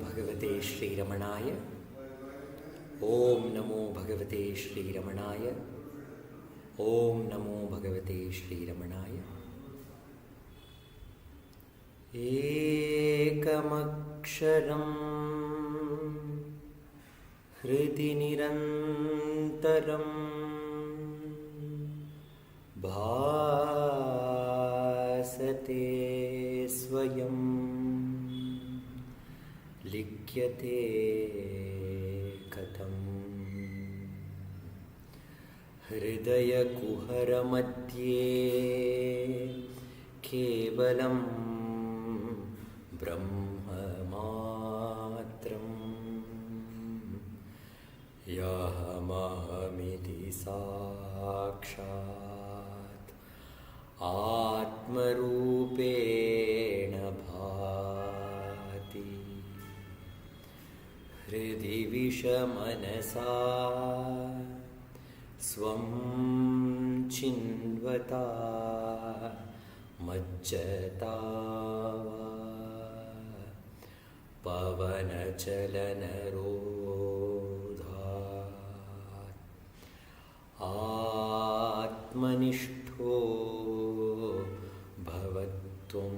Bhagavate Shri Ramanaya. Om Namo Bhagavate Shri Ramanaya. Om Namo Bhagavate Shri Ramanaya. Ekamaksharam Hridi Nirantaram Bhasate Swayam Likyate Katham Hridaya Kuhara Madhye Kevalam Brahma Matram Yahamahmiti Sakshat Atmarupena Bhati Hridi Vishamanasa Swam Chinvata Majjatava Pavana Chalanarodhat Atmanishto Bhavatvam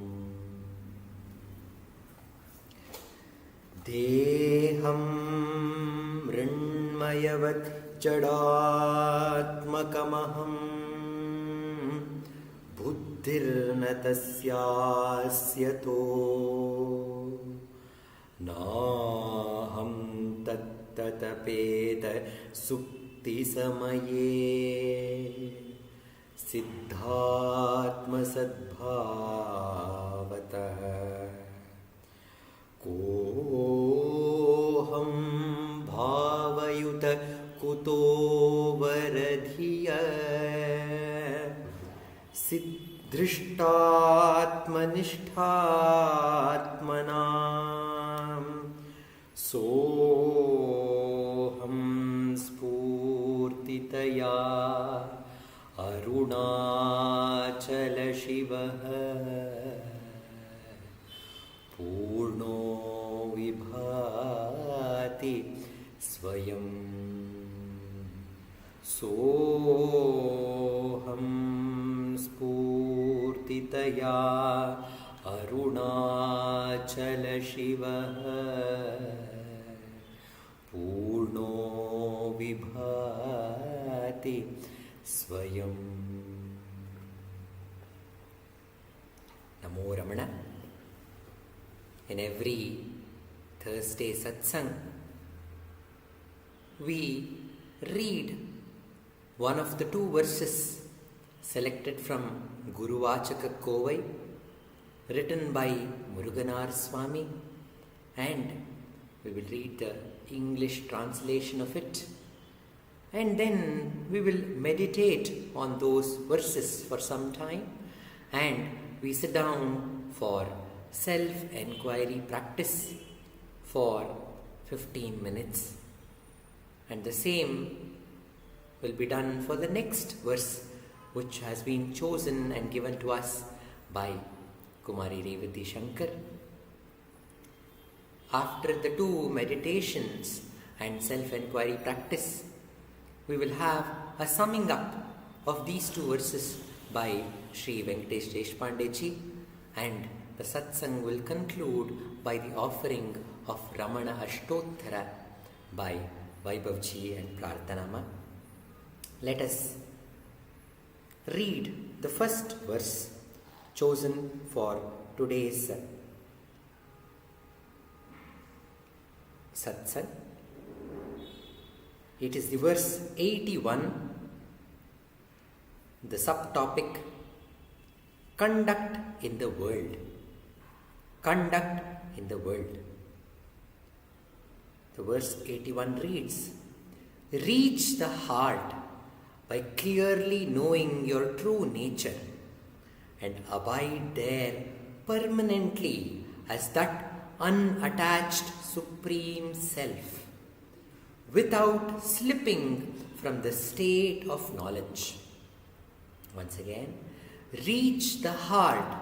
Deham Mrinmayavat Jadatmakamaham Buddhirna tasyasyato Naham tattatapeta sukti samaye Siddhatma sadbhavatah Koham bhavayuta kuto varadhiya Siddhrishtatmanishtatmanam Soham spurtitaya Arunachala Shivaha Purno Vibhati Swayam Soham Spurtitaya Arunachala Shivaha Purno Vibhati Swayam. Namo Ramana. In every Thursday Satsang, we read one of the two verses selected from Guru Vachaka Kovai, written by Muruganar Swami, and we will read the English translation of it, and then we will meditate on those verses for some time, and we sit down for self-enquiry practice for 15 minutes, and the same will be done for the next verse, which has been chosen and given to us by Kumari Revati Shankar. After the two meditations and self-enquiry practice, we will have a summing up of these two verses by Sri Venkatesh Deshpandeji, and the satsang will conclude by the offering of Ramana Ashtottara by Vaibhavji and Prarthanama. Let us read the first verse chosen for today's satsang. It is the verse 81, the subtopic Conduct in the World. Conduct in the world. The verse 81 reads, Reach the heart by clearly knowing your true nature and abide there permanently as that unattached Supreme Self, without slipping from the state of knowledge. Once again, reach the heart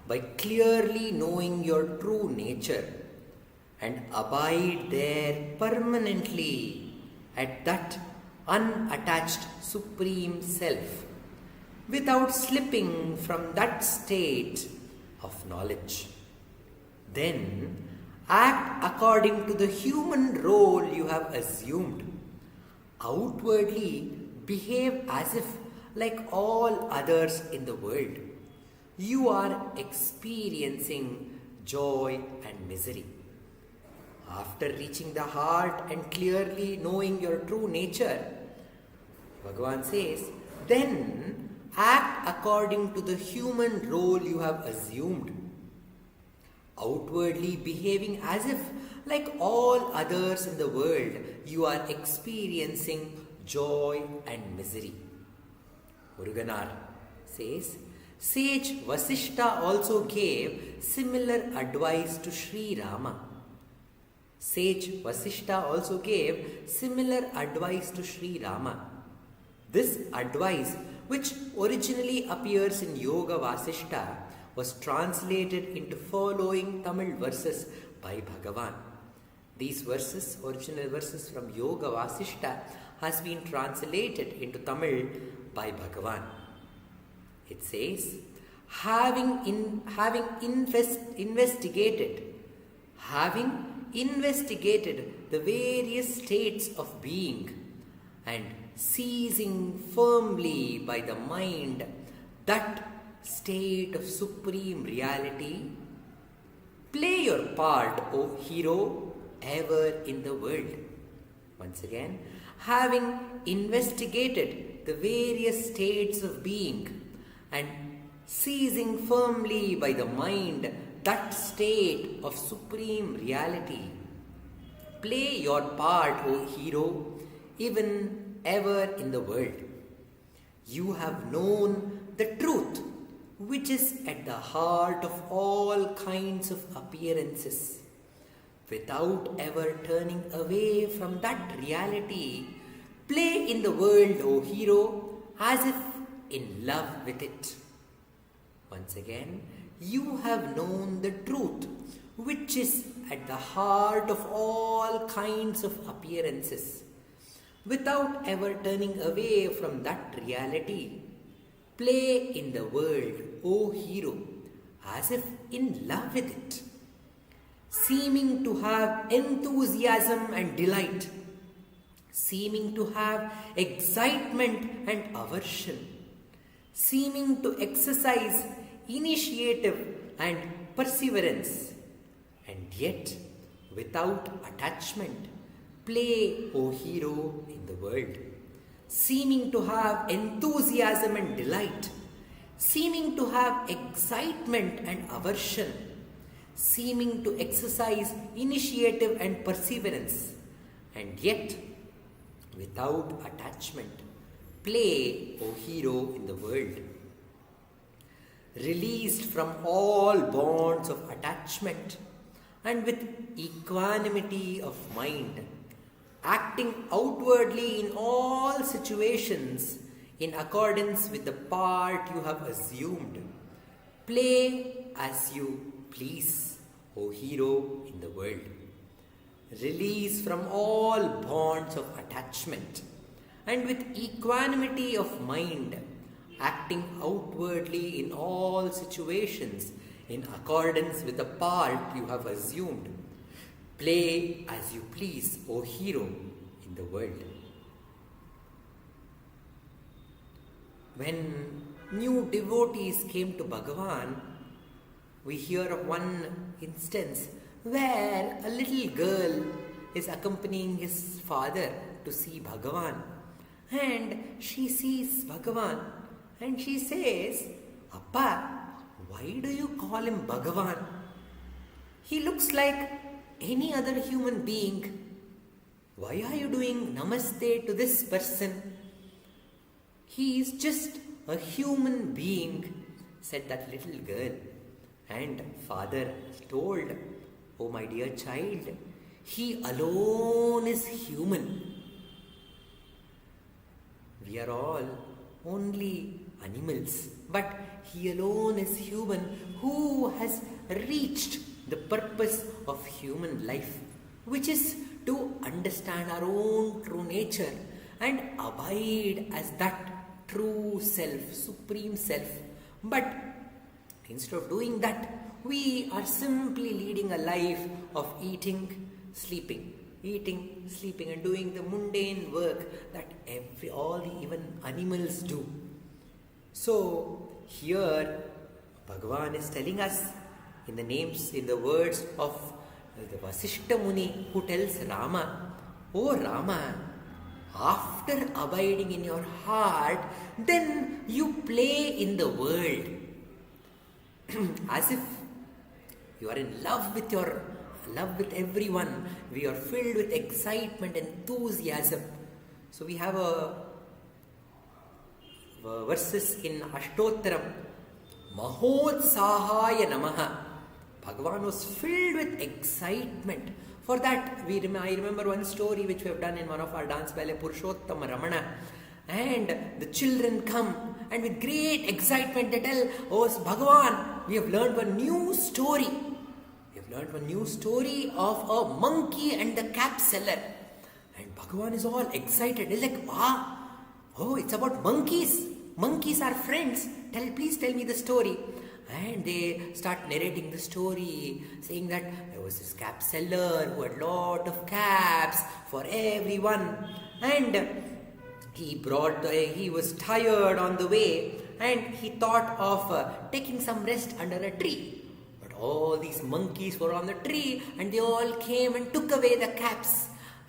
by clearly knowing your true nature and abide there permanently at that unattached Supreme Self without slipping from that state of knowledge. Then act according to the human role you have assumed. Outwardly behave as if, like all others in the world, you are experiencing joy and misery. After reaching the heart and clearly knowing your true nature, Bhagavan says, then act according to the human role you have assumed. Outwardly behaving as if, like all others in the world, you are experiencing joy and misery. Muruganar says, Sage Vasishta also gave similar advice to Sri Rama. Sage Vasishta also gave similar advice to Sri Rama. This advice, which originally appears in Yoga Vasishta, was translated into following Tamil verses by Bhagavan. These verses, original verses from Yoga Vasishta, has been translated into Tamil by Bhagavan. It says, having investigated the various states of being and seizing firmly by the mind that state of supreme reality, play your part, O hero, ever in the world. Once again, having investigated the various states of being and seizing firmly by the mind that state of supreme reality, play your part, O hero, even ever in the world. You have known the truth, which is at the heart of all kinds of appearances. Without ever turning away from that reality, play in the world, O hero, as if in love with it. Once again, you have known the truth, which is at the heart of all kinds of appearances. Without ever turning away from that reality, play in the world, O hero, as if in love with it. Seeming to have enthusiasm and delight, seeming to have excitement and aversion, seeming to exercise initiative and perseverance, and yet without attachment, play, O hero, in the world. Seeming to have enthusiasm and delight, seeming to have excitement and aversion, seeming to exercise initiative and perseverance, and yet without attachment, play, O hero, in the world. Released from all bonds of attachment and with equanimity of mind, acting outwardly in all situations in accordance with the part you have assumed, play as you please, O hero, in the world. Release from all bonds of attachment and with equanimity of mind, acting outwardly in all situations in accordance with the part you have assumed, play as you please, O hero, in the world. When new devotees came to Bhagavan, we hear of one instance where a little girl is accompanying his father to see Bhagavan, and she sees Bhagavan and she says, Appa, why do you call him Bhagavan? He looks like any other human being. Why are you doing namaste to this person? He is just a human being, said that little girl. And father told, Oh my dear child, he alone is human. We are all only animals, but he alone is human who has reached the purpose of human life, which is to understand our own true nature and abide as that true self, supreme self. But instead of doing that, we are simply leading a life of eating, sleeping, and doing the mundane work that all the even animals do. So here Bhagavan is telling us in the words of the Vasishta Muni, who tells Rama, "Oh Rama, after abiding in your heart, then you play in the world." As if you are in love with everyone. We are filled with excitement, enthusiasm. So we have verses in Ashtottaram. Mahotsahaya Namaha. Bhagavan was filled with excitement. For that, I remember one story which we have done in one of our dance ballet, Purushottama Ramana. And the children come and with great excitement they tell, "Oh Bhagavan, we have learned one new story. We have learned one new story of a monkey and the cap seller." And Bhagavan is all excited. He's like, "Wow, oh, it's about monkeys. Monkeys are friends. Please tell me the story." And they start narrating the story, saying that there was this cap seller who had lot of caps for everyone. And he was tired on the way and he thought of taking some rest under a tree. But all these monkeys were on the tree and they all came and took away the caps.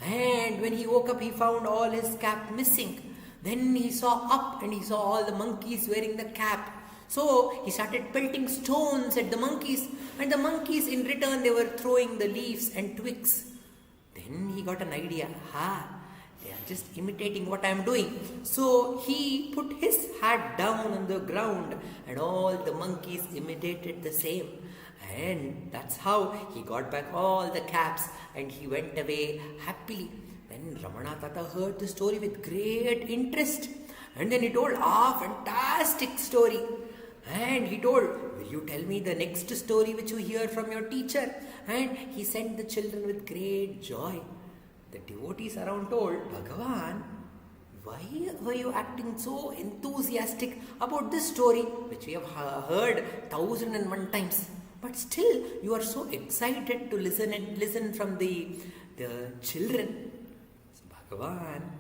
And when he woke up, he found all his cap missing. Then he saw up and he saw all the monkeys wearing the cap. So he started pelting stones at the monkeys, and the monkeys in return, they were throwing the leaves and twigs. Then he got an idea. They are just imitating what I am doing. So he put his hat down on the ground and all the monkeys imitated the same. And that's how he got back all the caps and he went away happily. Then Ramana Tata heard the story with great interest. And then he told, fantastic story. And he told, "Will you tell me the next story which you hear from your teacher?" And he sent the children with great joy. The devotees around told, "Bhagavan, why were you acting so enthusiastic about this story which we have heard 1001 times? But still you are so excited to listen from the children." So Bhagavan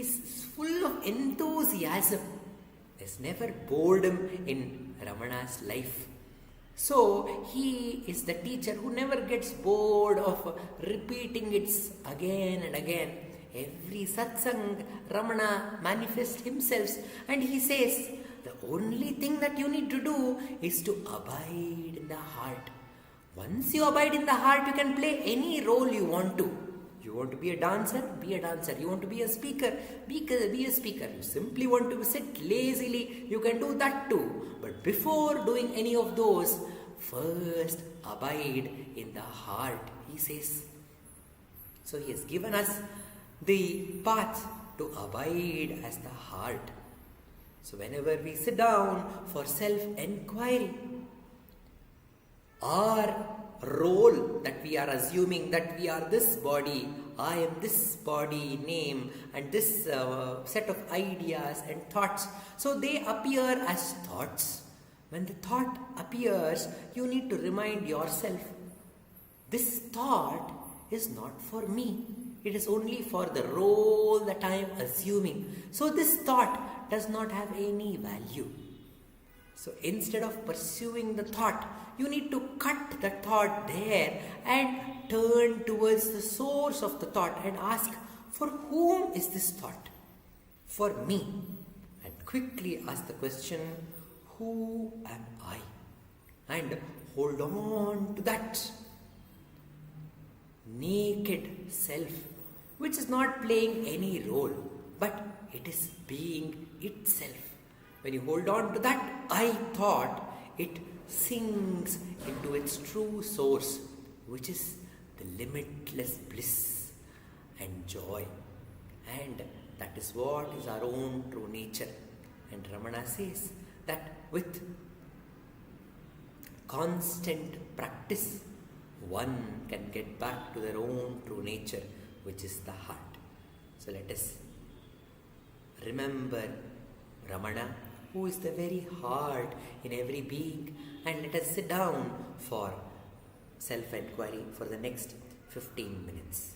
is full of enthusiasm. There's never boredom in Ramana's life. So he is the teacher who never gets bored of repeating it again and again. Every satsang, Ramana manifests himself and he says, the only thing that you need to do is to abide in the heart. Once you abide in the heart, you can play any role you want to. You want to be a dancer? Be a dancer. You want to be a speaker? Be a speaker. You simply want to sit lazily? You can do that too. But before doing any of those, first abide in the heart, he says. So he has given us the path to abide as the heart. So whenever we sit down for self-enquiry, our role that we are assuming that we are this body, I am this body name and this set of ideas and thoughts. So they appear as thoughts. When the thought appears, you need to remind yourself, this thought is not for me. It is only for the role that I am assuming. So this thought does not have any value. So instead of pursuing the thought, you need to cut the thought there and turn towards the source of the thought and ask, for whom is this thought? For me. And quickly ask the question, who am I? And hold on to that naked self, which is not playing any role, but it is being itself. When you hold on to that I thought, it sinks into its true source, which is the limitless bliss and joy. And that is what is our own true nature. And Ramana says that with constant practice, one can get back to their own true nature, which is the heart. So let us remember Ramana, who is the very heart in every being, and let us sit down for self-enquiry for the next 15 minutes.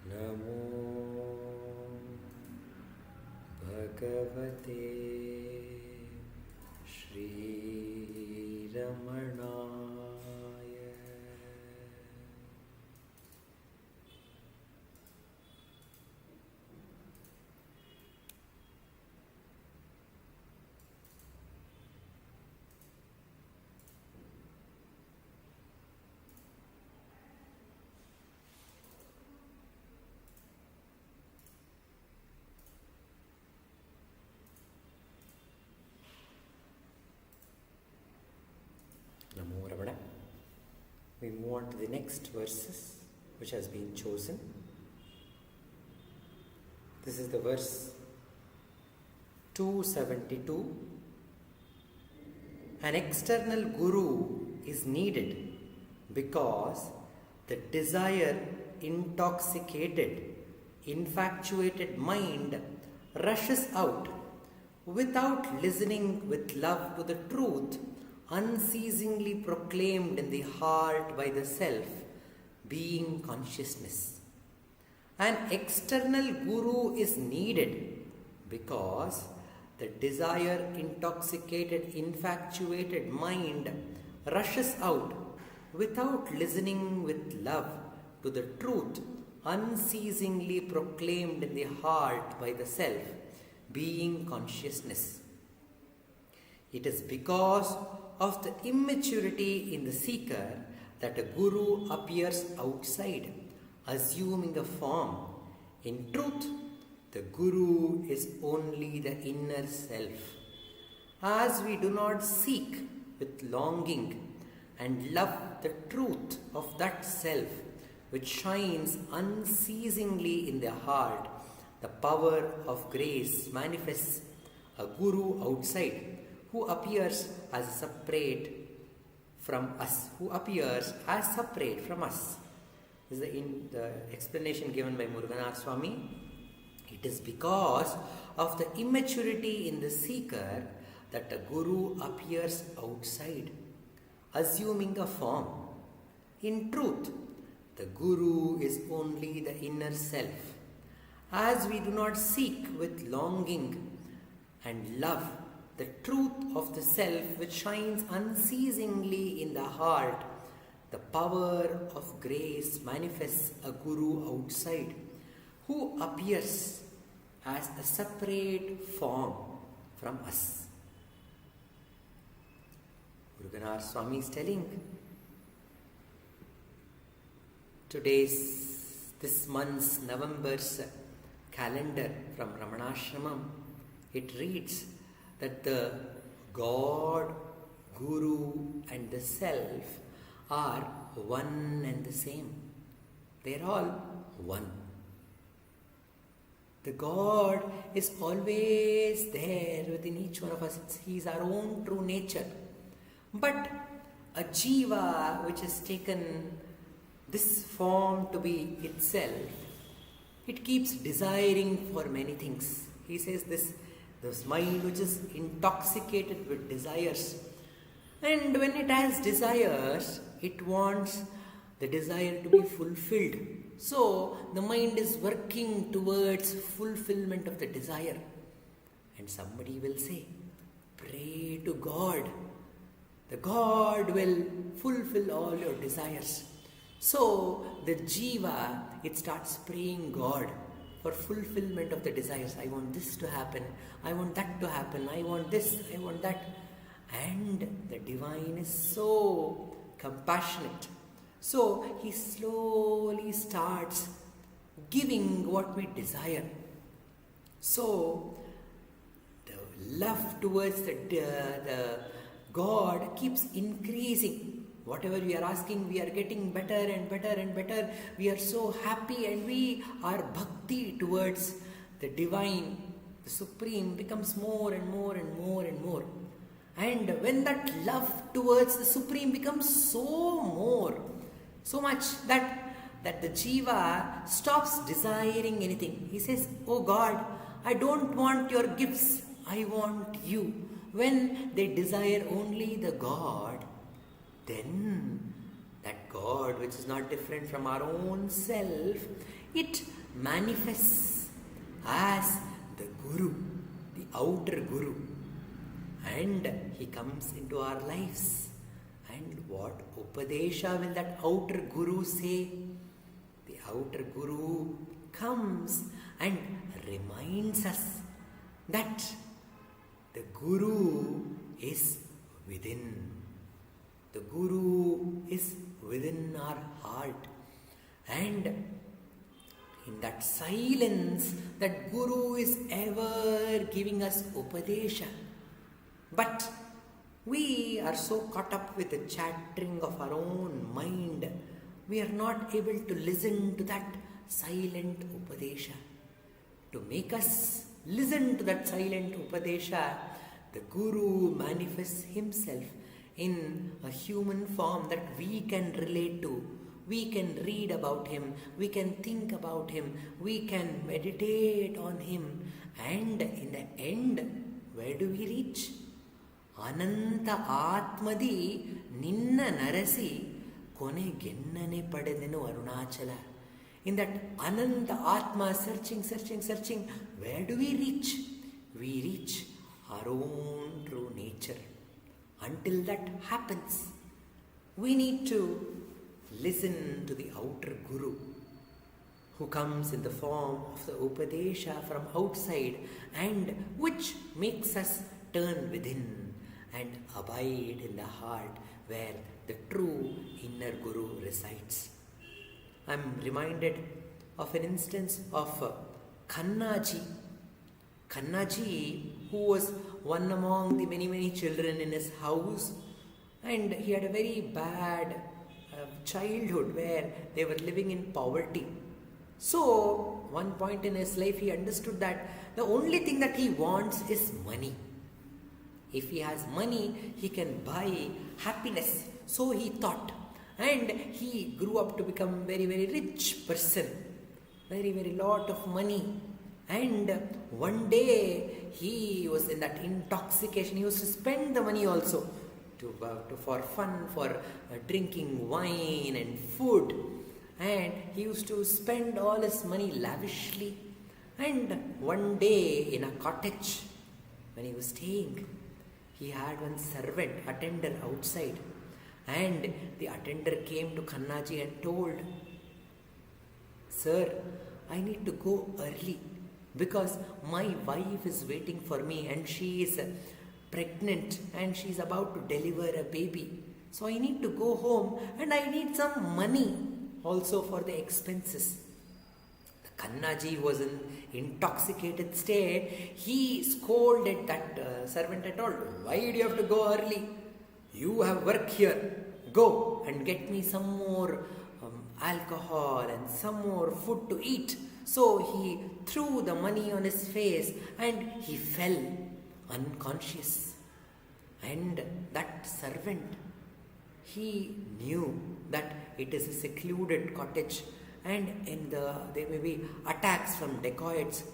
Namo Bhagavate Shri Ramanaya. Namo Ramana. We move on to the next verses which has been chosen. This is the verse 272. An external guru is needed because the desire intoxicated, infatuated mind rushes out without listening with love to the truth unceasingly proclaimed in the heart by the self, being consciousness. An external guru is needed because the desire intoxicated, infatuated mind rushes out without listening with love to the truth unceasingly proclaimed in the heart by the self, being consciousness. It is because of the immaturity in the seeker that a guru appears outside, assuming a form. In truth, the guru is only the inner self. As we do not seek with longing and love the truth of that self which shines unceasingly in the heart, the power of grace manifests a guru outside who appears as separate from us, This is the explanation given by Muruganar Swami. It is because of the immaturity in the seeker that a guru appears outside, assuming a form. In truth, the guru is only the inner self. As we do not seek with longing and love the truth of the self which shines unceasingly in the heart, the power of grace manifests a guru outside who appears as a separate form from us. Muruganar Swami is telling, this month's November's calendar from Ramanashramam, it reads that the God, Guru and the Self are one and the same. They are all one. The God is always there within each one of us. He is our own true nature. But a jiva which has taken this form to be itself, it keeps desiring for many things. He says this mind which is intoxicated with desires, and when it has desires, it wants the desire to be fulfilled. So the mind is working towards fulfillment of the desire. And somebody will say, pray to God. The God will fulfill all your desires. So the jiva, it starts praying God for fulfillment of the desires. I want this to happen. I want that to happen. I want this. I want that. And the divine is so compassionate. So he slowly starts giving what we desire. So the love towards the God keeps increasing. Whatever we are asking, we are getting better and better and better. We are so happy, and our bhakti towards the divine, the supreme, becomes more and more and more and more. And when that love towards the supreme becomes so much that the jiva stops desiring anything. He says, "Oh God, I don't want your gifts, I want you." When they desire only the God, then that God, which is not different from our own self, it manifests as the Guru, the outer Guru. And he comes into our lives. And what Upadesha will that outer Guru say? The outer Guru comes and reminds us that the Guru is within. The Guru is within our heart. And in that silence, that Guru is ever giving us Upadesha. But we are so caught up with the chattering of our own mind, we are not able to listen to that silent Upadesha. To make us listen to that silent Upadesha, the Guru manifests himself in a human form that we can relate to. We can read about him, we can think about him, we can meditate on him, and in the end, where do we reach? Ananta Atmadi Ninna Narasi Kone Gennane Padedenu Arunachala. In that Ananta Atma, searching, where do we reach? We reach our own true nature. Until that happens, we need to listen to the outer Guru, who comes in the form of the Upadesha from outside, and which makes us turn within and abide in the heart where the true inner Guru resides. I am reminded of an instance of Kannaji. Kannaji, who was one among the many children in his house, and he had a very bad childhood where they were living in poverty. So, one point in his life he understood that the only thing that he wants is money. If he has money, he can buy happiness. So he thought. And he grew up to become very rich person. Very lot of money. And one day, he was in that intoxication. He used to spend the money also for fun, for drinking wine and food. And he used to spend all his money lavishly. And one day, in a cottage, when he was staying, he had one servant, attender outside, and the attender came to Kannaji and told, "Sir, I need to go early because my wife is waiting for me and she is pregnant and she is about to deliver a baby. So I need to go home and I need some money also for the expenses." Kannaji was in intoxicated state. He scolded that servant and told, "Why do you have to go early? You have work here. Go and get me some more alcohol and some more food to eat." So he threw the money on his face and he fell unconscious. And that servant, he knew that it is a secluded cottage and there may be attacks from dacoits.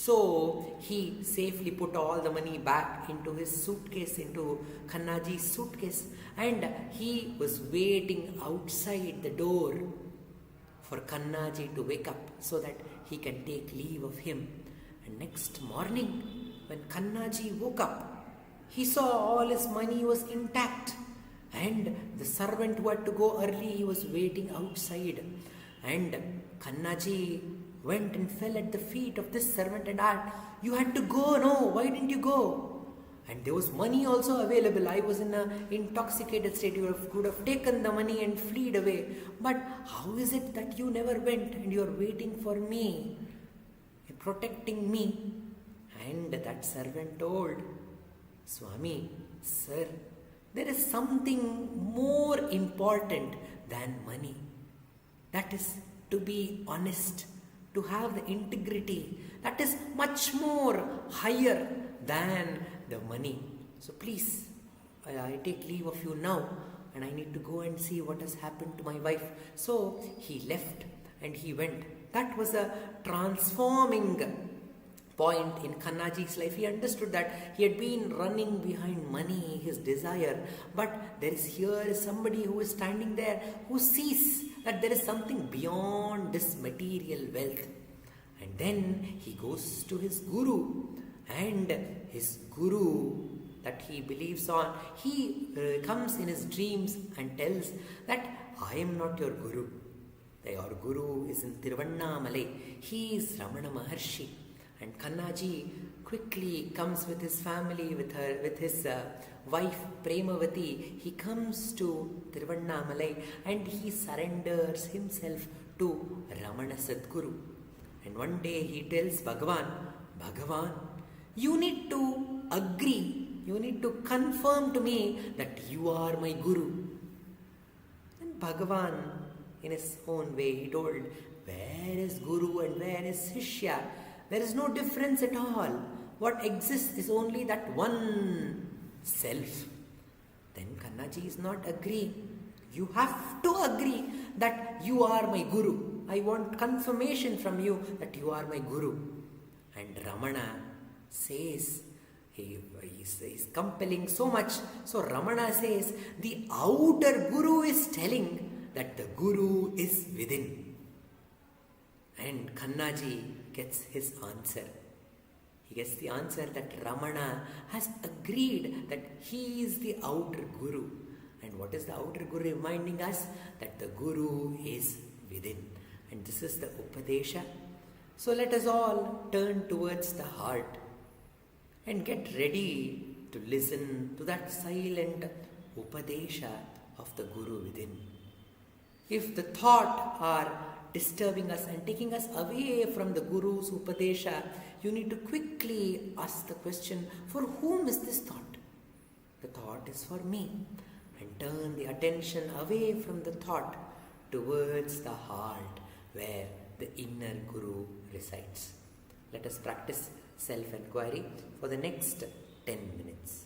So he safely put all the money back into his suitcase, into Kannaji's suitcase, and he was waiting outside the door for Kannaji to wake up so that he can take leave of him. And next morning, when Kannaji woke up, he saw all his money was intact, and the servant who had to go early, he was waiting outside. And Kannaji went and fell at the feet of this servant and asked, "You had to go, no? Why didn't you go? And there was money also available. I was in an intoxicated state. You could have taken the money and fled away. But how is it that you never went and you are waiting for me, protecting me?" And that servant told, Swami, sir, there is something more important than money. That is to be honest, to have the integrity. That is much more higher than the money. So please, I take leave of you now, and I need to go and see what has happened to my wife. So he left and he went. That was a transforming point in Kannaji's life. He understood that he had been running behind money, his desire, but there is here somebody who is standing there who sees that there is something beyond this material wealth. And then he goes to his guru, and his guru that he believes on, he comes in his dreams and tells that I am not your guru. Your guru is in Tiruvannamalai. He is Ramana Maharshi. And Kannaji quickly comes with his family, with his wife Premavati. He comes to Tiruvannamalai and he surrenders himself to Ramana Sadguru. And one day he tells Bhagavan, you need to agree, you need to confirm to me that you are my guru. And Bhagavan, in his own way, he told, where is guru and where is Shishya? There is no difference at all. What exists is only that one self. Then Kannaji is not agreeing. You have to agree that you are my guru. I want confirmation from you that you are my guru. And Ramana says, he's compelling so much. So Ramana says, the outer guru is telling that the guru is within. And Kannaji gets his answer. He gets the answer that Ramana has agreed that he is the outer guru. And what is the outer guru reminding us? That the guru is within. And this is the Upadesha. So let us all turn towards the heart and get ready to listen to that silent Upadesha of the guru within. If the thought are disturbing us and taking us away from the Guru's Upadesha, you need to quickly ask the question, for whom is this thought? The thought is for me. And turn the attention away from the thought towards the heart where the inner Guru resides. Let us practice self-enquiry for the next 10 minutes.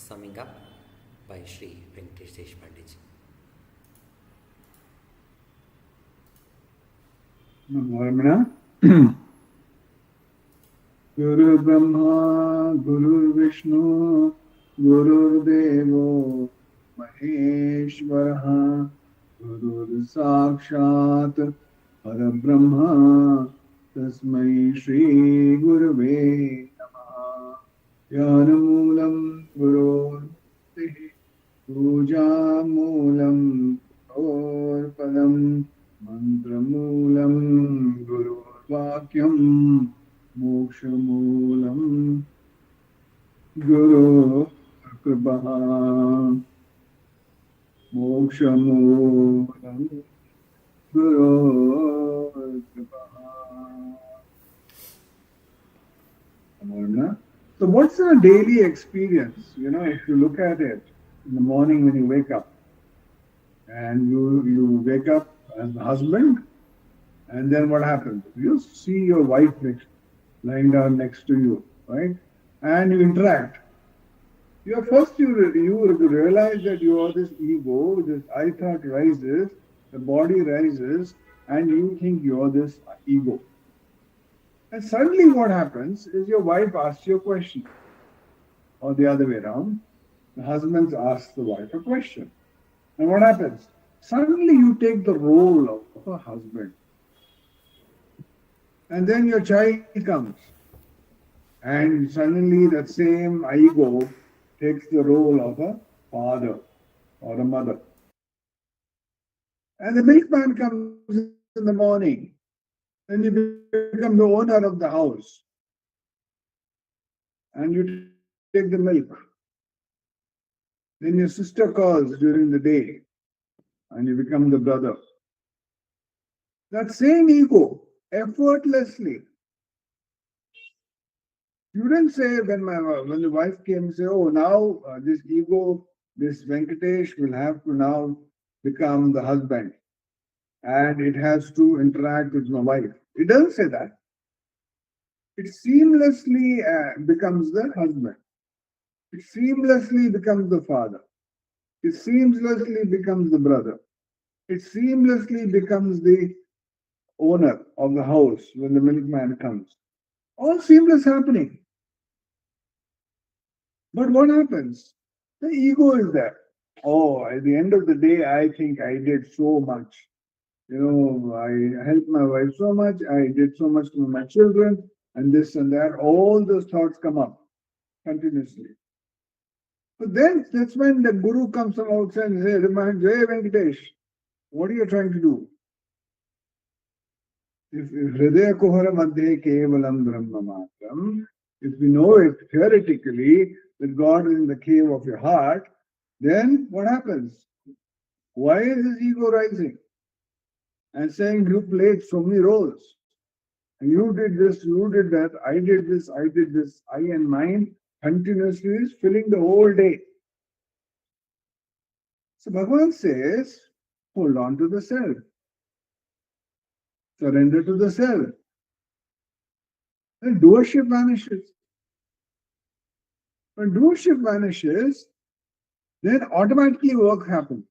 summing up by Sri Venkatesh Deshpandeji. Namo Ramana. Guru Brahma, Guru Vishnu, Guru Devo, Maheshwaraha, Guru Sakshat, Parabrahma, Tasmai Shri Gurave Namaha. Jnanamulam Guru Pujamulam Guru Padam, Mantramulam Guru Vakyam, Mokshamulam Guru Kripaha, Mokshamulam Guru Kripaha. So what's our daily experience? If you look at it in the morning when you wake up, and you wake up as a husband, and then what happens? You see your wife lying down next to you, right? And you interact. You realize that you are this ego, this I thought rises, the body rises, and you think you are this ego. And suddenly what happens is your wife asks you a question, or the other way around. The husband asks the wife a question. And what happens? Suddenly you take the role of a husband. And then your child comes. And suddenly that same ego takes the role of a father or a mother. And the milkman comes in the morning. Then you become the owner of the house. And you take the milk. Then your sister calls during the day. And you become the brother. That same ego, effortlessly. You didn't say when the wife came, say, oh, now this ego, this Venkatesh will have to now become the husband. And it has to interact with my wife. It doesn't say that. It seamlessly becomes the husband. It seamlessly becomes the father. It seamlessly becomes the brother. It seamlessly becomes the owner of the house when the milkman comes. All seamless happening. But what happens? The ego is there. Oh, at the end of the day, I think I did so much. I helped my wife so much. I did so much to my children, and this and that. All those thoughts come up continuously. But then that's when the guru comes from outside and reminds, hey Venkatesh, what are you trying to do? If Hridaya Kuhara Madhye Kevalam Brahma Matram, if we know it theoretically that God is in the cave of your heart, then what happens? Why is his ego rising? And saying, you played so many roles. And you did this, you did that, I did this, I did this. I and mine continuously is filling the whole day. So Bhagavan says, hold on to the self. Surrender to the self. Then doership vanishes. When doership vanishes, then automatically work happens.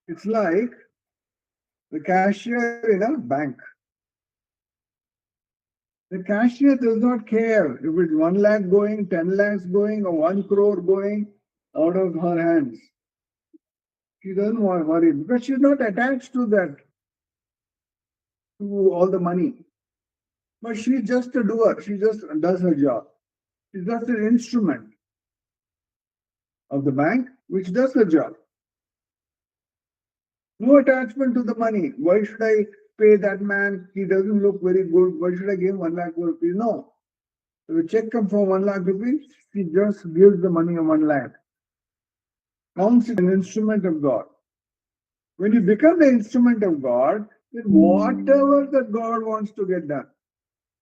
It's like the cashier in a bank. The cashier does not care if it's 1 lakh going, 10 lakhs going, or 1 crore going out of her hands. She doesn't worry because she's not attached to that, to all the money. But she's just a doer. She just does her job. She's just an instrument of the bank which does her job. No attachment to the money. Why should I pay that man? He doesn't look very good. Why should I give 1 lakh rupees? No. If a check comes for 1 lakh rupees, she just gives the money of 1 lakh. Counts it an instrument of God. When you become the instrument of God, then whatever that God wants to get done,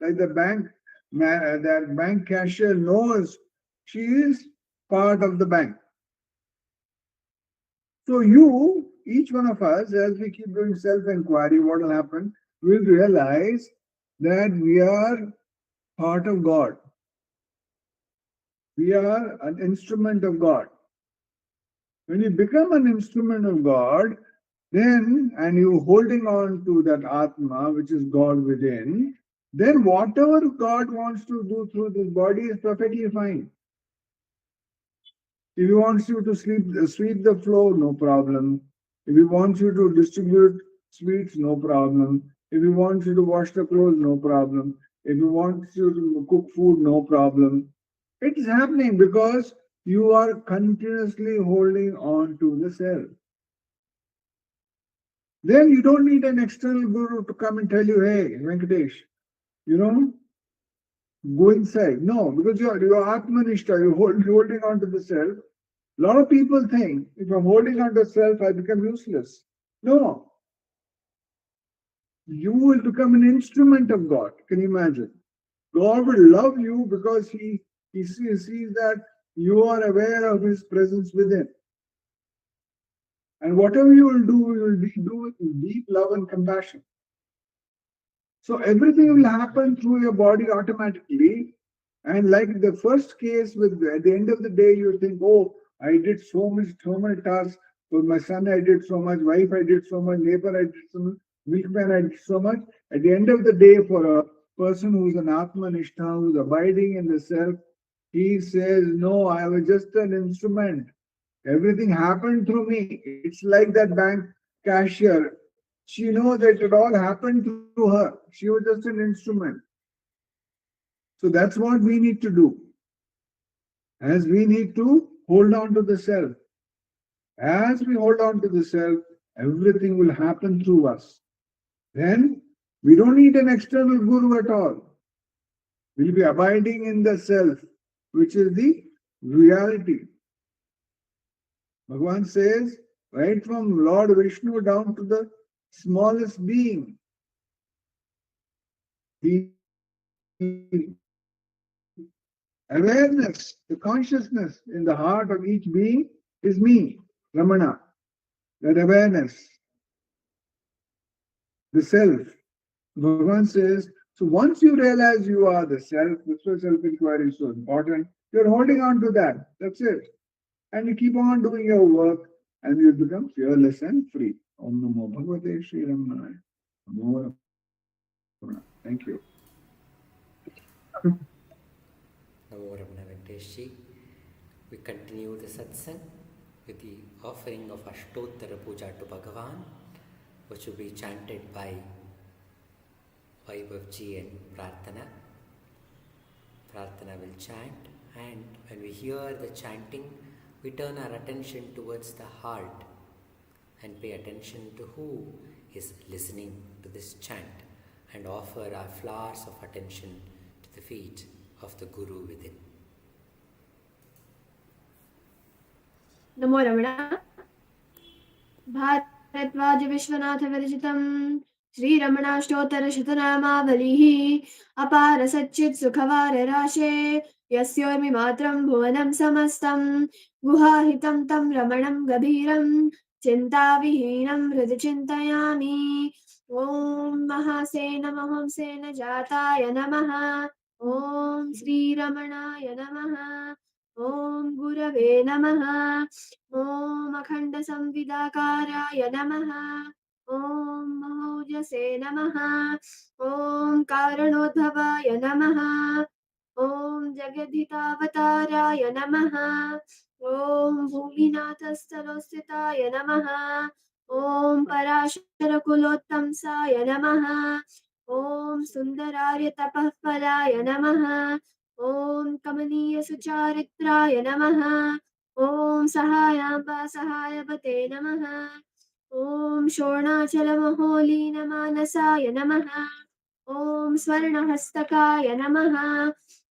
like the bank man, that bank cashier knows she is part of the bank. So each one of us, as we keep doing self-enquiry, what will happen? We'll realize that we are part of God. We are an instrument of God. When you become an instrument of God, then, and you holding on to that Atma, which is God within, then whatever God wants to do through this body is perfectly fine. If He wants you to sweep the floor, no problem. If He wants you to distribute sweets, no problem. If He wants you to wash the clothes, no problem. If He wants you to cook food, no problem. It is happening because you are continuously holding on to the self. Then you don't need an external guru to come and tell you, hey, Venkatesh, you know, go inside. No, because you're Atmanishta, you're holding on to the self. A lot of people think if I'm holding on to self, I become useless. No, you will become an instrument of God. Can you imagine? God will love you because he sees that you are aware of His presence within. And whatever you will do it with deep love and compassion. So everything will happen through your body automatically. And like the first case, with at the end of the day, you think, oh, I did so many tasks. For my son, I did so much. Wife, I did so much. Neighbor, I did so much. Milkman, I did so much. At the end of the day, for a person who is an Atmanishta, who is abiding in the self, he says, no, I was just an instrument. Everything happened through me. It's like that bank cashier. She knows that it all happened through her. She was just an instrument. So that's what we need to do. As we need to hold on to the self. As we hold on to the self, everything will happen through us. Then we don't need an external guru at all. We'll be abiding in the self, which is the reality. Bhagavan says, right from Lord Vishnu down to the smallest being, the awareness, the consciousness in the heart of each being is me, Ramana. That awareness, the self. Bhagavan says, so once you realize you are the self, that's why self-inquiry is so important. You're holding on to that. That's it. And you keep on doing your work and you become fearless and free. Om Namo Bhagavate Sri Ramana. Namo Ramana. Thank you. Namo Ramana Venkatesh. We continue the satsang with the offering of Ashtottara Puja to Bhagavan, which will be chanted by Vaibhavji and Prarthana. Prarthana will chant, and when we hear the chanting, we turn our attention towards the heart and pay attention to who is listening to this chant and offer our flowers of attention to the feet of the Guru within. नमो रमण भारद्वाज विश्वनाथ विरचितम् श्रीरमणाष्टोत्तर शतनामावलिः अपार सच्चित् सुखवार राशे यस्योर्मि मात्रं भुवनं समस्तं गुहाहितं तं रमणं गभीरं चिन्ताविहीनं हृदि चिन्तयामि ॐ महासेन महंसेन जाताय नमः ॐ श्रीरमणाय नमः ॐ गुरवे नमः ॐ अखण्डसंविदाकाराय नमः ॐ महोजसे नमः ॐ कारणोद्भवाय नमः ॐ जगद्धितावताराय नमः ॐ भूमिनाथस्थलोस्थिताय नमः ॐ पराशरकुलोत्तंसाय नमः ॐ सुन्दरार्य तपःफलाय नमः ॐ कमनीयसुचारित्राय नमः ॐ सहायाम्बा सहायवते नमः ॐ शोणाचलमहोलीनमानसाय नमः ॐ स्वर्णहस्तकाय नमः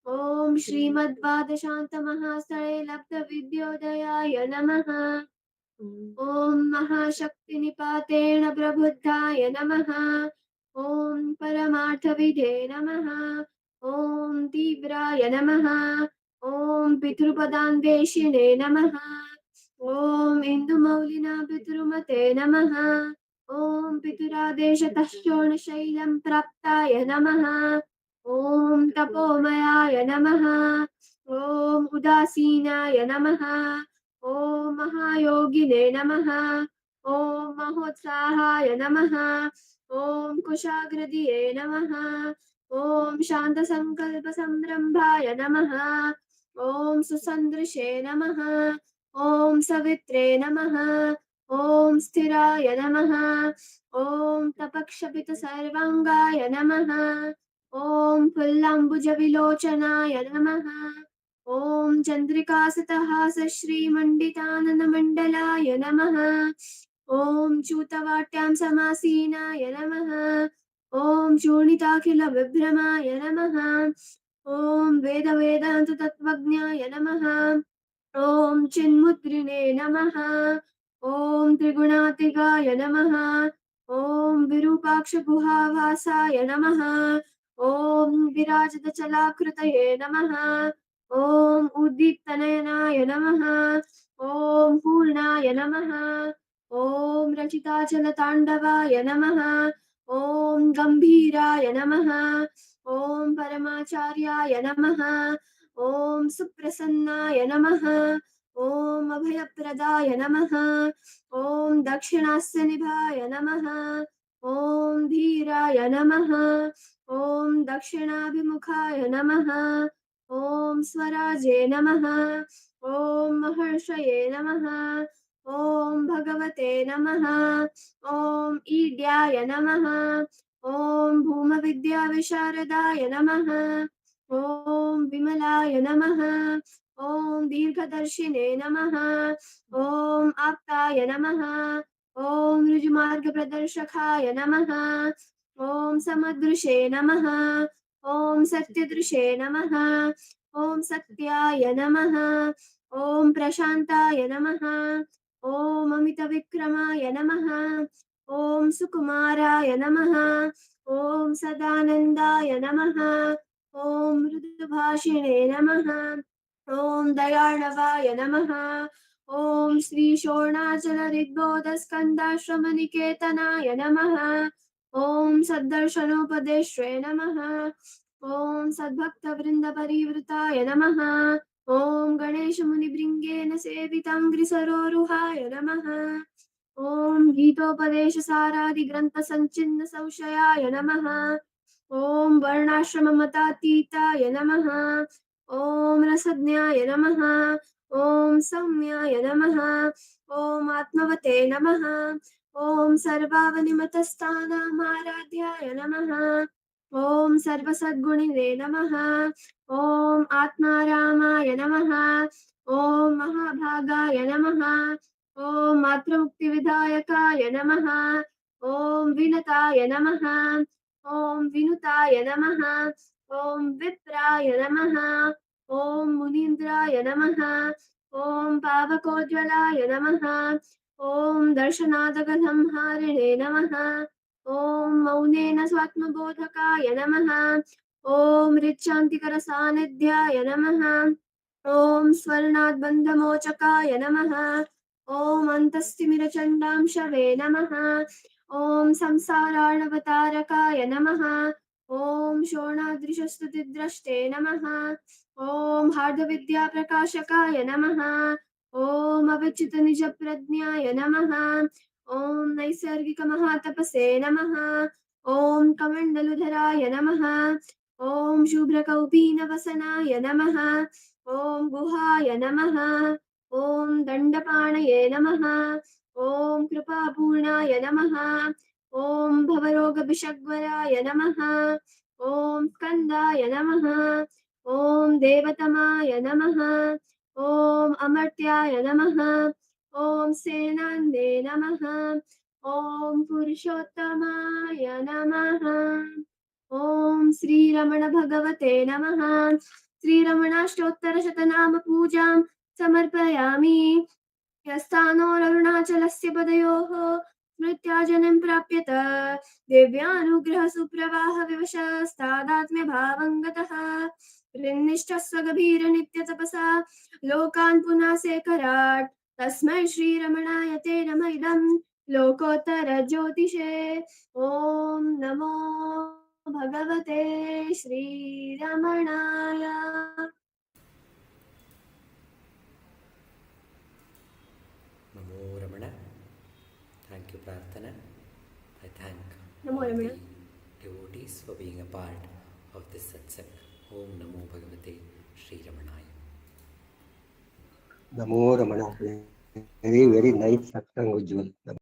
ॐ श्रीमद्वादशान्तमहास्थळे लब्धविद्योदयाय नमः ॐ महाशक्तिनिपातेन प्रबुद्धाय नमः ॐ परमार्थविदे नमः ॐ तीव्राय नमः ॐ पितृपदान्वेषिणे नमः ॐ इन्दुमौलिना पितृमते नमः ॐ पितुरादेशतः शोणशैलं प्राप्ताय नमः ॐ तपोमयाय नमः ॐ उदासीनाय नमः। ॐ महायोगिने नमः। ॐ महोत्साहाय नमः। ॐ कुशाग्रदिये नमः। ॐ शान्तसङ्कल्पसंरम्भाय नमः। ॐ सुसन्दृशे नमः। ॐ सवित्रे नमः। ॐ स्थिराय नमः। ॐ तपक्षपितसर्वाङ्गाय नमः। ॐ फुल्लाम्बुजविलोचनाय नमः। ॐ चन्द्रिकासतहासश्रीमण्डिताननमण्डलाय नमः। ॐ चूतवाट्यां समासीनाय नमः। ॐ चूर्णिताखिलविभ्रमाय नमः। ॐ वेदवेदान्ततत्त्वज्ञाय नमः। ॐ चिन्मुद्रिणे नमः। ॐ त्रिगुणातिगाय नमः। ॐ विरूपाक्षगुहावासाय नमः। ॐ विराजितचलाकृतये नमः। ॐ उद्दीप्तनयनाय नमः। ॐ पूर्णाय नमः। ॐ रचिताचलताण्डवाय नमः। ॐ गम्भीराय नमः। ॐ परमाचार्याय नमः। ॐ सुप्रसन्नाय नमः। ॐ अभयप्रदाय नमः। ॐ दक्षिणास्यनिभाय नमः। ॐ धीराय नमः। ॐ दक्षिणाभिमुखाय नमः। ॐ स्वराजे नमः। ॐ महर्षये नमः। ॐ भगवते नमः। ॐ ईड्याय नमः। ॐ भूमविद्याविशारदाय नमः। ॐ विमलाय नमः। ॐ दीर्घदर्शिने नमः। ॐ आप्ताय नमः। ॐ ऋजुमार्गप्रदर्शकाय नमः। ॐ समदृशे नमः। ॐ सत्यदृशे नमः। ॐ सत्याय नमः। ॐ प्रशान्ताय नमः। ॐ अमितविक्रमाय नमः। ॐ सुकुमाराय नमः। ॐ सदानन्दाय नमः। ॐ मृदुभाषिणे नमः। ॐ दयार्णवाय नमः। ॐ श्रीशोणाचलऋग्बोधस्कन्दाश्रमनिकेतनाय नमः। ॐ सद्दर्शनोपदेष्ट्रे नमः। ॐ सद्भक्तवृन्दपरिवृताय नमः। ॐ गणेशमुनिभृङ्गेन सेविताङ्घ्रिसरोरुहाय नमः। ॐ गीतोपदेशसारादिग्रन्थसञ्चिन्नसंशयाय नमः। ॐ वर्णाश्रममतातीताय नमः। ॐ रसज्ञाय नमः। ॐ सौम्याय नमः। ॐ आत्मवते नमः। ॐ सर्वावनिमतस्थानामाराध्याय नमः। ॐ सर्वसद्गुणिने नमः। ॐ आत्मारामाय नमः। ॐ महाभागाय नमः। ॐ मातृमुक्तिविधायकाय नमः। ॐ विनताय नमः। ॐ विनुताय नमः। ॐ विप्राय नमः। ॐ मुनीन्द्राय नमः। ॐ पावकोज्ज्वलाय नमः। ॐ दर्शनादगसंहारिणे नमः। ॐ मौनेन स्वात्मबोधकाय नमः। ॐ ऋच्छान्तिकरसान्निध्याय नमः। ॐ स्वर्णाद्बन्धमोचकाय नमः। ॐ अन्तस्तिमिरचण्डांशवे नमः। ॐ संसारार्णवतारकाय नमः। ॐ शोणादृशस्तुतिद्रष्टे नमः। ॐ हार्दविद्याप्रकाशकाय नमः। ॐ अविच्युतनिजप्रज्ञाय नमः। ॐ नैसर्गिकमहातपसे नमः। ॐ कमण्डलुधराय नमः। ॐ शुभ्रकौपीनवसनाय नमः। ॐ गुहाय नमः। ॐ दण्डपाणये नमः। ॐ कृपापूर्णाय नमः। ॐ भवरोगविषग्वराय नमः। ॐ स्कन्दाय नमः। ॐ देवतमाय नमः। ॐ अमर्त्याय नमः। ॐ सेनान्दे नमः। ॐ पुरुषोत्तमाय नमः। ॐ श्रीरमण भगवते नमः। श्रीरमणाष्टोत्तरशतनाम पूजां समर्पयामि। यस्थानोररुणाचलस्य पदयोः स्मृत्याजनं प्राप्यत दिव्यानुग्रहसुप्रवाहविवशस्तादात्म्यभावं गतः हृन्निष्ठस्वगभीरनित्यतपसा लोकान् पुनः सेकराट् तस्मै श्रीरमणाय ते नम इदं लोकोत्तरज्योतिषे ॐ नमो भगवते श्रीरमणाय। you, Prarthana. I thank Namo all Ramana. the devotees for being a part of this satsang. Om Namo Bhagavate Sri Ramanaya. Namo Ramana. Very, very nice satsang, Ujwal.